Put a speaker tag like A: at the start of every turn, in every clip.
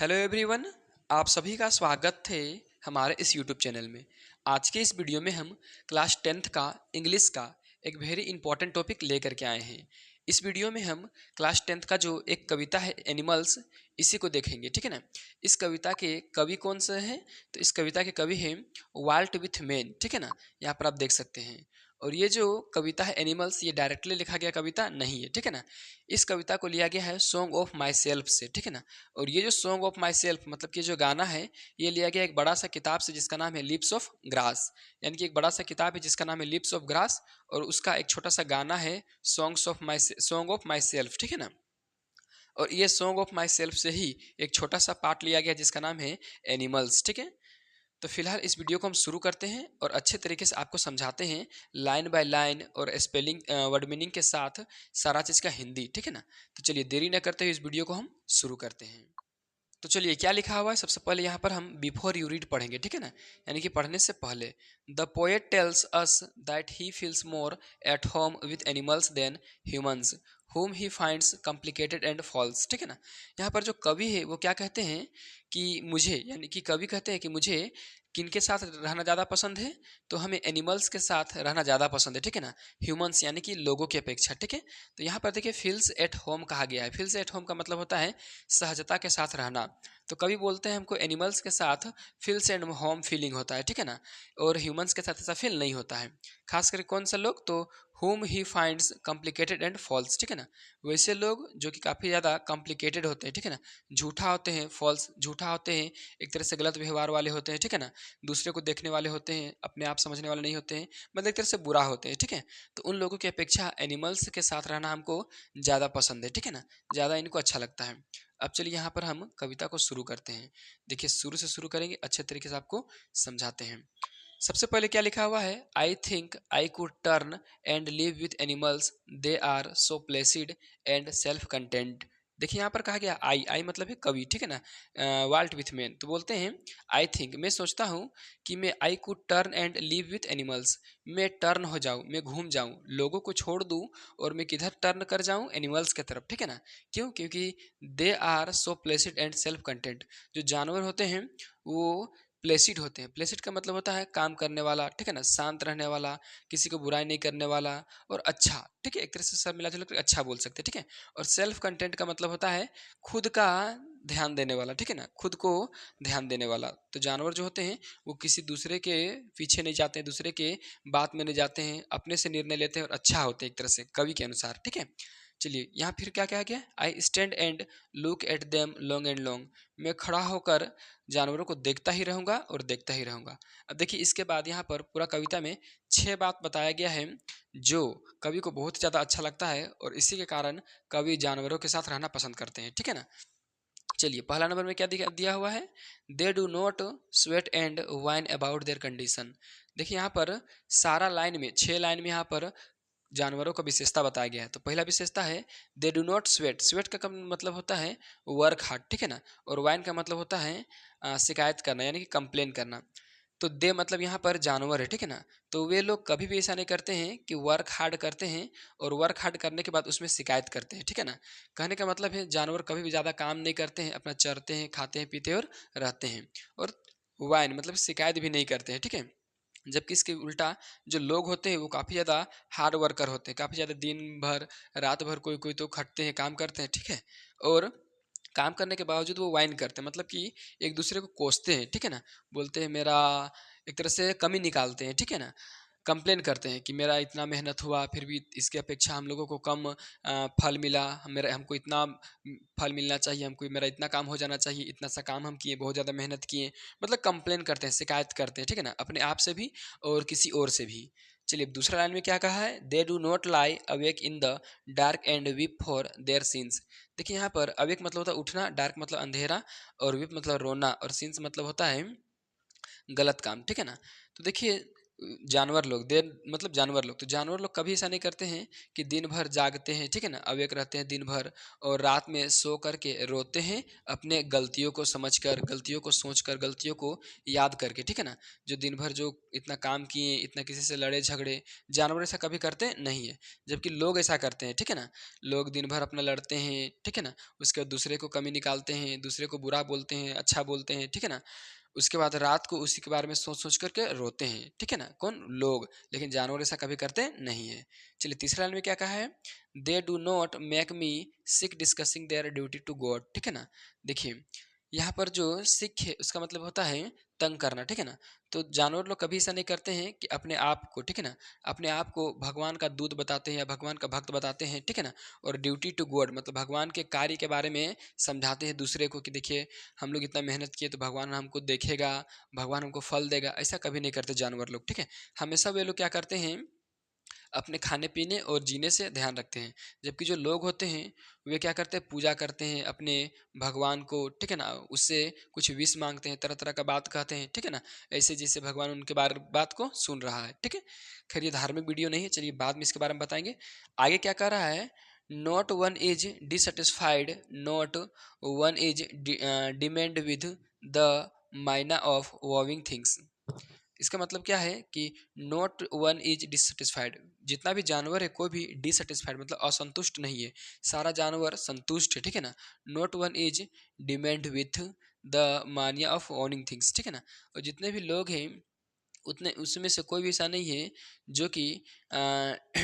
A: Hello everyone. आप सभी का स्वागत है हमारे इस यूट्यूब चैनल में। आज के इस वीडियो में हम क्लास 10th का इंग्लिश का एक वेरी इंपॉर्टेंट टॉपिक लेकर के आए हैं। इस वीडियो में हम क्लास 10th का जो एक कविता है एनिमल्स, इसी को देखेंगे, ठीक है ना। इस कविता के कवि कौन से हैं? तो इस कविता के कवि हैं वाल्ट विथमैन, ठीक है ना। यहाँ पर आप देख सकते हैं। और ये जो कविता है एनिमल्स, ये डायरेक्टली लिखा गया कविता नहीं है, ठीक है ना। इस कविता को लिया गया है सॉन्ग ऑफ माई सेल्फ से, ठीक है ना। और ये जो सॉन्ग ऑफ माई सेल्फ मतलब कि जो गाना है, ये लिया गया एक बड़ा सा किताब से जिसका नाम है लिप्स ऑफ ग्रास। यानी कि एक बड़ा सा किताब है जिसका नाम है लिप्स ऑफ ग्रास, और उसका एक छोटा सा गाना है सॉन्ग ऑफ माई सेल्फ, ठीक है ना। और ये सॉन्ग ऑफ माई सेल्फ से ही एक छोटा सा पार्ट लिया गया जिसका नाम है एनिमल्स, ठीक है। तो फिलहाल इस वीडियो को हम शुरू करते हैं और अच्छे तरीके से आपको समझाते हैं लाइन बाय लाइन और स्पेलिंग वर्ड मीनिंग के साथ सारा चीज़ का हिंदी, ठीक है ना। तो चलिए देरी न करते हुए इस वीडियो को हम शुरू करते हैं। तो चलिए क्या लिखा हुआ है, सबसे पहले यहाँ पर हम बिफोर यू रीड पढ़ेंगे, ठीक है ना। यानी कि पढ़ने से पहले the poet tells us that he feels more at home with animals then humans whom he finds complicated and false, ठीक है ना। यहाँ पर जो कवि है वो क्या कहते हैं कि मुझे, यानी कि कवि कहते हैं कि मुझे किनके साथ रहना ज़्यादा पसंद है, तो हमें एनिमल्स के साथ रहना ज़्यादा पसंद है, ठीक है ना। ह्यूमंस यानी कि लोगों की अपेक्षा, ठीक है। तो यहाँ पर देखिए फील्स एट होम कहा गया है। फील्स एट होम का मतलब होता है सहजता के साथ रहना। तो कवि बोलते हैं हमको एनिमल्स के साथ फील्स एंड होम फीलिंग होता है, ठीक है ना। और ह्यूमंस के साथ ऐसा फील नहीं होता है। खास करके कौन सा लोग, तो whom he finds complicated and false, ठीक है ना। वैसे लोग जो कि काफ़ी ज़्यादा कॉम्प्लिकेटेड होते हैं, ठीक है ना। झूठा होते हैं, फॉल्स झूठा होते हैं, एक तरह से गलत व्यवहार वाले होते हैं, ठीक है ना। दूसरे को देखने वाले होते हैं, अपने आप समझने वाले नहीं होते हैं, मतलब एक तरह से बुरा होते हैं, ठीक है। तो उन लोगों की अपेक्षा एनिमल्स के साथ रहना हमको ज़्यादा पसंद है, ठीक है ना। ज़्यादा इनको अच्छा लगता है। अब चलिए यहाँ पर हम कविता को शुरू करते हैं। देखिए शुरू से शुरू करेंगे, अच्छे तरीके से आपको समझाते हैं। सबसे पहले क्या लिखा हुआ है, I think I could turn and live with animals, they are so placid and self content. देखिए यहाँ पर कहा गया आई, आई मतलब है कवि, ठीक है ना। वाल्ट विथमैन तो बोलते हैं आई थिंक, मैं सोचता हूँ कि मैं आई could turn and live with animals, मैं टर्न हो जाऊँ, मैं घूम जाऊँ, लोगों को छोड़ दूँ और मैं किधर टर्न कर जाऊँ, एनिमल्स की तरफ, ठीक है ना। क्यों? क्योंकि they are so placid and self content. जो जानवर होते हैं वो प्लेसिड होते हैं। प्लेसिड का मतलब होता है काम करने वाला, ठीक है ना, शांत रहने वाला, किसी को बुराई नहीं करने वाला और अच्छा, ठीक है। एक तरह से सब मिला जुला कर अच्छा बोल सकते हैं, ठीक है। और सेल्फ कंटेंट का मतलब होता है खुद का ध्यान देने वाला, ठीक है ना, खुद को ध्यान देने वाला। तो जानवर जो होते हैं वो किसी दूसरे के पीछे नहीं जाते हैं, दूसरे के बात में नहीं जाते हैं, अपने से निर्णय लेते हैं और अच्छा होते हैं एक तरह से कवि के अनुसार, ठीक है। चलिए यहाँ फिर क्या कहा गया, I stand and look at them long and long, मैं खड़ा होकर जानवरों को देखता ही रहूंगा और देखता ही रहूंगा। अब देखिए इसके बाद यहाँ पर पूरा कविता में 6 बात बताया गया है जो कवि को बहुत ज़्यादा अच्छा लगता है और इसी के कारण कवि जानवरों के साथ रहना पसंद करते हैं, ठीक है ना। चलिए पहला नंबर में क्या दिया हुआ है, they do not sweat and wine about their condition. देखिए यहाँ पर सारा लाइन में 6 लाइन में यहाँ पर जानवरों का विशेषता बताया गया है। तो पहला विशेषता है they do not sweat. Sweat का मतलब होता है वर्क हार्ड, ठीक है ना। और वाइन का मतलब होता है शिकायत करना, यानी कि कंप्लेन करना। तो दे मतलब यहाँ पर जानवर है, ठीक है ना। तो वे लोग कभी भी ऐसा नहीं करते हैं कि वर्क हार्ड करते हैं और वर्क हार्ड करने के बाद उसमें शिकायत करते हैं, ठीक है ना। कहने का मतलब है जानवर कभी भी ज़्यादा काम नहीं करते हैं, अपना चरते हैं, खाते हैं, पीते हैं और रहते हैं। और वाइन मतलब शिकायत भी नहीं करते हैं, ठीक है। जबकि इसके उल्टा जो लोग होते हैं वो काफ़ी ज़्यादा हार्ड वर्कर होते हैं, काफ़ी ज़्यादा दिन भर रात भर कोई कोई तो खटते हैं, काम करते हैं, ठीक है। और काम करने के बावजूद वो वाइन करते हैं, मतलब कि एक दूसरे को कोसते हैं, ठीक है ना। बोलते हैं मेरा, एक तरह से कमी निकालते हैं, ठीक है ना। कंप्लेन करते हैं कि मेरा इतना मेहनत हुआ फिर भी इसके अपेक्षा हम लोगों को कम फल मिला, मेरा हमको इतना फल मिलना चाहिए, हमको मेरा इतना काम हो जाना चाहिए, इतना सा काम हम किए, बहुत ज़्यादा मेहनत किए। मतलब कंप्लेन करते हैं, शिकायत करते हैं, ठीक है ना, अपने आप से भी और किसी और से भी। चलिए दूसरा लाइन में क्या कहा है, they do not lie awake in the dark and weep for their since. देखिए यहाँ पर अवेक मतलब होता है उठना, डार्क मतलब अंधेरा और वीप मतलब रोना और सिंस मतलब होता है गलत काम, ठीक है ना। तो देखिए जानवर लोग देर मतलब जानवर लोग, तो जानवर लोग कभी ऐसा नहीं करते हैं कि दिन भर जागते हैं, ठीक है ना, अवेक रहते हैं दिन भर और रात में सो करके रोते हैं अपने गलतियों को समझकर, गलतियों को सोचकर, गलतियों को याद करके, ठीक है ना। जो दिन भर जो इतना काम किए, इतना किसी से लड़े झगड़े, जानवर ऐसा कभी करते नहीं है, जबकि लोग ऐसा करते हैं, ठीक है ना। लोग दिन भर अपना लड़ते हैं, ठीक है ना, उसके बाद दूसरे को कमी निकालते हैं, दूसरे को बुरा बोलते हैं, अच्छा बोलते हैं, ठीक है ना। उसके बाद रात को उसी के बारे में सोच-सोच कर के रोते हैं, ठीक है ना? कौन? लोग। लेकिन जानवर ऐसा कभी करते नहीं हैं। चलिए तीसरा लाइन में क्या कहा है? They do not make me sick discussing their duty to God, ठीक है ना? देखिए, यहाँ पर जो सिक है उसका मतलब होता है तंग करना, ठीक है ना? तो जानवर लोग कभी ऐसा नहीं करते हैं कि अपने आप को, ठीक है ना? अपने आप को भगवान का दूत बताते हैं या भगवान का भक्त बताते हैं, ठीक है ना? और ड्यूटी टू गॉड मतलब भगवान के कार्य के बारे में समझाते हैं दूसरे को कि देखिए हम लोग इतना मेहनत किए तो भगवान हमको देखेगा, भगवान हमको फल देगा, ऐसा कभी नहीं करते जानवर लोग, ठीक है? हमेशा वे लोग क्या करते हैं, अपने खाने-पीने और जीने से ध्यान रखते हैं। जबकि जो लोग होते हैं, वे क्या करते हैं, पूजा करते हैं अपने भगवान को, ठीक है ना? उससे कुछ विश माँगते हैं, तरह-तरह का बात कहते हैं, ठीक है ना? ऐसे जैसे भगवान उनके बात को सुन रहा है, ठीक है? खैर ये धार्मिक वीडियो नहीं है, चलिए बाद में इसके बारे में बताएँगे। आगे क्या कह रहा है, not one is dissatisfied, not one is demand with the mania of owning things. इसका मतलब क्या है कि नॉट वन इज डिससेटिस्फाइड, जितना भी जानवर है कोई भी डिससेटिस्फाइड मतलब असंतुष्ट नहीं है, सारा जानवर संतुष्ट है, ठीक है ना। Not one is demand with the मानिया ऑफ ओनिंग थिंग्स, ठीक है ना। और जितने भी लोग हैं उतने उसमें से कोई भी ऐसा नहीं है जो कि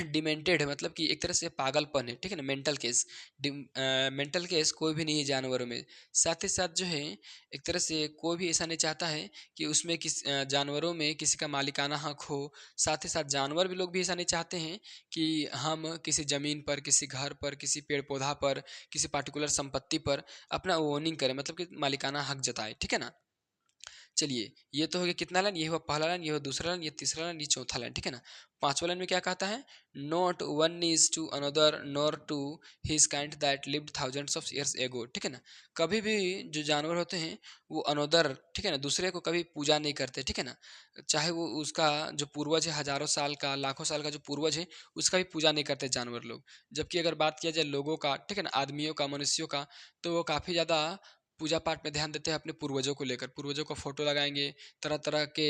A: डिमेंटेड है, मतलब कि एक तरह से पागलपन है, ठीक है ना, मेंटल केस। मेंटल केस कोई भी नहीं है जानवरों में। साथ ही साथ जो है एक तरह से कोई भी ऐसा नहीं चाहता है कि उसमें जानवरों में किसी का मालिकाना हक हो। साथ ही साथ जानवर भी लोग भी ऐसा नहीं चाहते हैं कि हम किसी ज़मीन पर, किसी घर पर, किसी पेड़ पौधा पर, किसी पार्टिकुलर संपत्ति पर अपना ओनिंग करें, मतलब कि मालिकाना हक जताए, ठीक है ना। चलिए, ये तो हो गया कितना लाइन, ये हुआ पहला लाइन, ये हुआ दूसरा लाइन, ये तीसरा लाइन, ये चौथा लाइन, ठीक है ना। पांचवा लाइन में क्या कहता है, not one is to another nor to his kind that lived thousands of years ago, ठीक है ना। कभी भी जो जानवर होते हैं वो अनदर, ठीक है ना, दूसरे को कभी पूजा नहीं करते, ठीक है ना। चाहे वो उसका जो पूर्वज है, हजारों साल का, लाखों साल का जो पूर्वज है, उसका भी पूजा नहीं करते जानवर लोग। जबकि अगर बात किया जाए लोगों का, ठीक है ना, आदमियों का, मनुष्यों का, तो वो काफ़ी ज़्यादा पूजा पाठ में ध्यान देते हैं अपने पूर्वजों को लेकर। पूर्वजों का फोटो लगाएंगे, तरह तरह के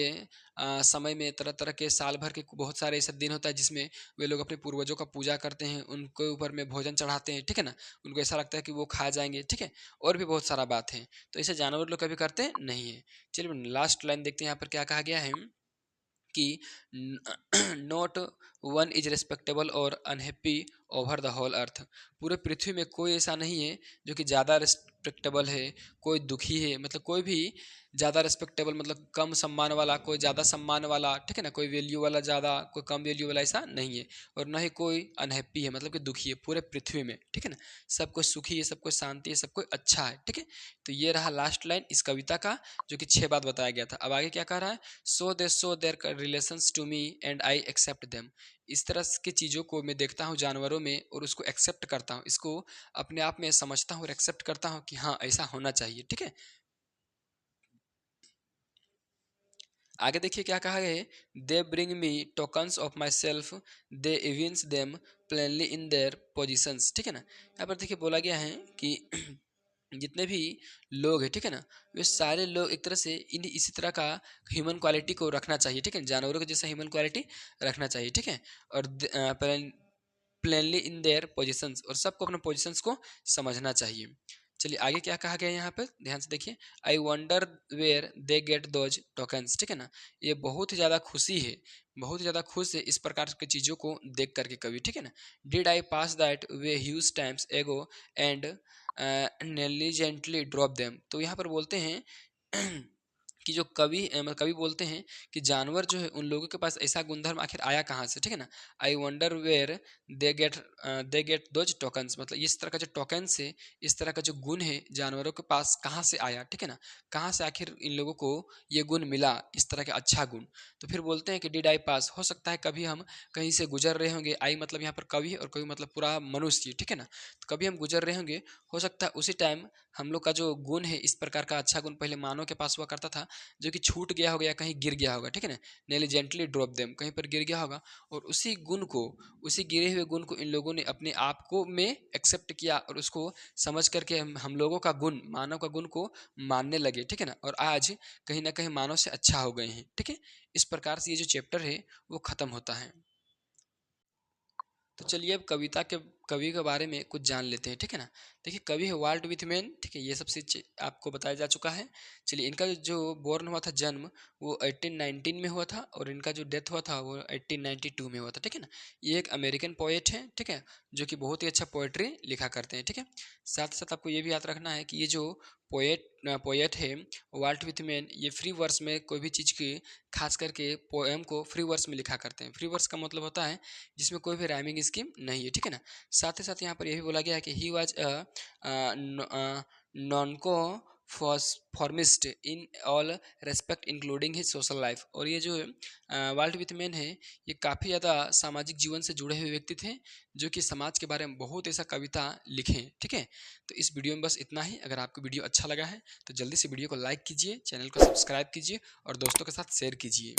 A: समय में, तरह तरह के साल भर के बहुत सारे ऐसा दिन होता है जिसमें वे लोग अपने पूर्वजों का पूजा करते हैं, उनके ऊपर में भोजन चढ़ाते हैं, ठीक है ना। उनको ऐसा लगता है कि वो खा जाएंगे, ठीक है। और भी बहुत सारा बात है, तो ऐसे जानवर लोग कभी करते नहीं है। चलिए लास्ट लाइन देखते हैं यहाँ पर क्या कहा गया है कि नॉट वन इज रिस्पेक्टेबल और unhappy over the whole earth. पूरे पृथ्वी में कोई ऐसा नहीं है जो कि ज़्यादा रिस्पेक्टेबल है, कोई दुखी है, मतलब कोई भी ज़्यादा रिस्पेक्टेबल मतलब कम सम्मान वाला, कोई ज़्यादा सम्मान वाला, ठीक है ना, कोई वैल्यू वाला ज़्यादा, कोई कम वैल्यू वाला, ऐसा नहीं है। और ना ही कोई अनहैप्पी है, मतलब कि दुखी है पूरे पृथ्वी में, ठीक है ना। सब कुछ सुखी है, सब कुछ शांति है, सब कुछ अच्छा है, ठीक है। तो ये रहा लास्ट लाइन इस कविता का, जो कि 6 बात बताया गया था। अब आगे क्या कह रहा है, so they show their relations to me and I accept them. इस तरह की चीज़ों को मैं देखता हूँ जानवरों में और उसको एक्सेप्ट करता हूँ, इसको अपने आप में समझता हूँ और एक्सेप्ट करता हूँ कि हाँ ऐसा होना चाहिए, ठीक है। आगे देखिए क्या कहा है, they bring me tokens of myself, they evince them plainly in their positions, ठीक है ना। यहाँ पर देखिए बोला गया है कि जितने भी लोग हैं, ठीक है ना, वे सारे लोग एक तरह से इन इसी तरह का ह्यूमन क्वालिटी को रखना चाहिए, ठीक है, जानवरों के जैसा ह्यूमन क्वालिटी रखना चाहिए, ठीक है। और प्लेनली इन देयर पोजिशंस, और सबको अपने पोजिशंस को समझना चाहिए। चलिए आगे क्या कहा गया है यहाँ पर ध्यान से देखिए, I wonder where they get those tokens, ठीक है ना। ये बहुत ही ज़्यादा खुशी है, बहुत ही ज़्यादा खुश है इस प्रकार की चीज़ों को देख करके कवि, ठीक है ना। Did I pass that way huge times एगो एंड नेग्लिजेंटली ड्रॉप देम। तो यहाँ पर बोलते हैं कि जो कवि मतलब कवि बोलते हैं कि जानवर जो है उन लोगों के पास ऐसा गुणधर्म आखिर आया कहाँ से, ठीक है ना। I wonder where they get those tokens, मतलब इस तरह का जो टोकन्स है, इस तरह का जो गुण है जानवरों के पास कहाँ से आया, ठीक है ना। कहाँ से आखिर इन लोगों को ये गुण मिला, इस तरह का अच्छा गुण। तो फिर बोलते हैं कि डिड आई पास, हो सकता है कभी हम कहीं से गुजर रहे होंगे। आई मतलब यहाँ पर कवि और कवि मतलब पूरा मनुष्य, ठीक है ना। तो कभी हम गुजर रहे होंगे, हो सकता है उसी टाइम हम लोग का जो गुण है इस प्रकार का अच्छा गुण पहले मानव के पास हुआ करता था, जो कि छूट गया होगा या कहीं गिर गया होगा, ठीक है ना। नेग्लिजेंटली ड्रॉप देम, कहीं पर गिर गया होगा और उसी गिरे हुए गुण को इन लोगों ने अपने आप को में एक्सेप्ट किया और उसको समझ करके हम लोगों का गुण, मानव का गुण को मानने लगे, ठीक है ना। और आज कहीं ना कहीं मानव से अच्छा हो गए हैं, ठीक है। इस प्रकार से ये जो चैप्टर है वो खत्म होता है। तो चलिए अब कवि के बारे में कुछ जान लेते हैं, ठीक है ना। देखिए कवि है वाल्ट विथमैन, ठीक है, ये सबसे आपको बताया जा चुका है। चलिए इनका जो बोर्न हुआ था जन्म वो 1819 में हुआ था और इनका जो डेथ हुआ था वो 1892 में हुआ था, ठीक है ना। ये एक अमेरिकन पोएट है, ठीक है, जो कि बहुत ही अच्छा पोएट्री लिखा करते हैं, ठीक है। साथ साथ आपको ये भी याद रखना है कि ये जो पोएट है वाल्ट विथमैन, ये फ्री वर्स में कोई भी चीज़ की, खास करके पोएम को फ्री वर्स में लिखा करते हैं। फ्री वर्स का मतलब होता है जिसमें कोई भी राइमिंग स्कीम नहीं है, ठीक है ना। साथ ही साथ यहाँ पर यह भी बोला गया है कि he was nonconformist in all respect including his social life. और ये जो वाल्ट विथमैन है ये काफ़ी ज़्यादा सामाजिक जीवन से जुड़े हुए व्यक्ति थे, जो कि समाज के बारे में बहुत ऐसा कविता लिखे, ठीक है। तो इस वीडियो में बस इतना ही। अगर आपको वीडियो अच्छा लगा है तो जल्दी से वीडियो को लाइक कीजिए, चैनल को सब्सक्राइब कीजिए और दोस्तों के साथ शेयर कीजिए।